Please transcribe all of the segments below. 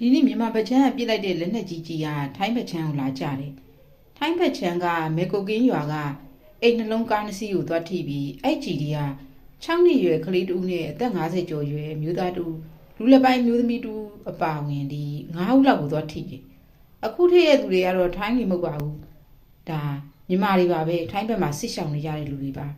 ဒီနေ့မြန်မာဗချမ်းကပြစ်လိုက်တဲ့လက်နက်ကြီးကြီးကထိုင်းဗချမ်းကိုလာကြတယ်။ထိုင်းဗချမ်းကမေကိုကင်းရွာကအိမ်နှလုံးကားနှစ်စီးကိုသွားထိပြီးအဲ့ကြီးကြီးက6နှစ်ရွယ်ကလေးတူနဲ့အသက်50ကျော်ရွယ်မျိုးသားတူလူလက်ပိုင်းမျိုးသမီးတူအပါဝင်ဒီ9ဦးလောက်ကိုသွားထိတယ်။အခုထိတဲ့သူတွေကတော့ထိုင်းနေမဟုတ်ပါဘူး။ဒါမြန်မာတွေပါပဲထိုင်းဘက်မှာစစ်ဆောင်နေကြတဲ့လူတွေပါ။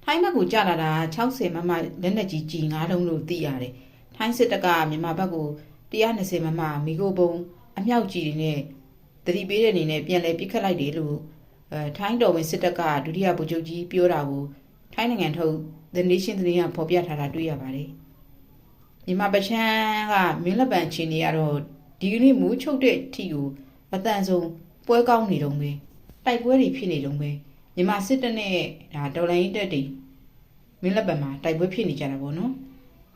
ထိုင်းဘက်ကိုကြာလာတာ60မမလက်နက်ကြီးကြီး9လုံးလို့သိရတယ်။ထိုင်းစစ်တပ်ကမြန်မာဘက်ကို120မမမီကိုပုံအမြောက်ကြီးတွေနဲ့တတိပေးတဲ့အနေနဲ့ပြန်လဲပစ်ခတ်လိုက်တယ်လို့ထိုင်းတော်ဝင်စစ်တပ်ကဒုတိယဗိုလ်ချုပ်ကြီးပြောတာကိုထိုင်းနိုင်ငံထုတ် The Nation သတင်းကဖော်ပြထားတာတွေ့ရပါတယ်။မြန်မာပချမ်းကမင်းလက်ပံချင်းတွေကတော့ဒီကနေ့မိုးချုပ်တဲ့အထိကိုအတန်ဆုံးပွဲကောင်းနေတုံးပဲတိုက်ပွဲတွေဖြစ်နေတုံးပဲမြန်မာစစ်တပ်နဲ့ဒါတော်လိုင်းတပ်တွေမင်းလက်ပံမှာတိုက်ပွဲဖြစ်နေကြတာပေါ့နော်။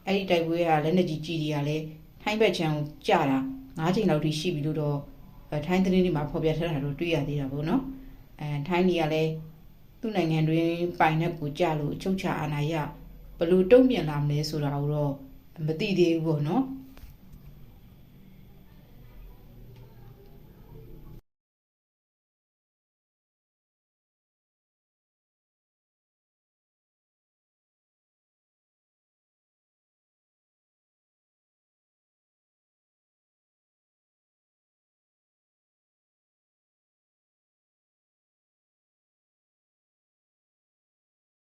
အဲ့ဒီတိုက်ပွဲကလက်နက်ကြီးကြီးတွေကလည်းထိုင်းဘက်ချမ်းကိုကြာတာ9ချိန်လောက်ထိရှိပြီလို့တော့ထိုင်းသတင်းတွေမှာဖော်ပြထားတာတော့တွေ့ရသေးတာပေါ့နော်ထိုင်းကြီးကလည်းသူ့နိုင်ငံတွင်ပိုင်တဲ့ကိုကြာလို့အချုပ်ချာအာဏာရဘလို့တုံ့ပြန်လာမလဲဆိုတာကိုတော့မသိသေးဘူးပေါ့နော်။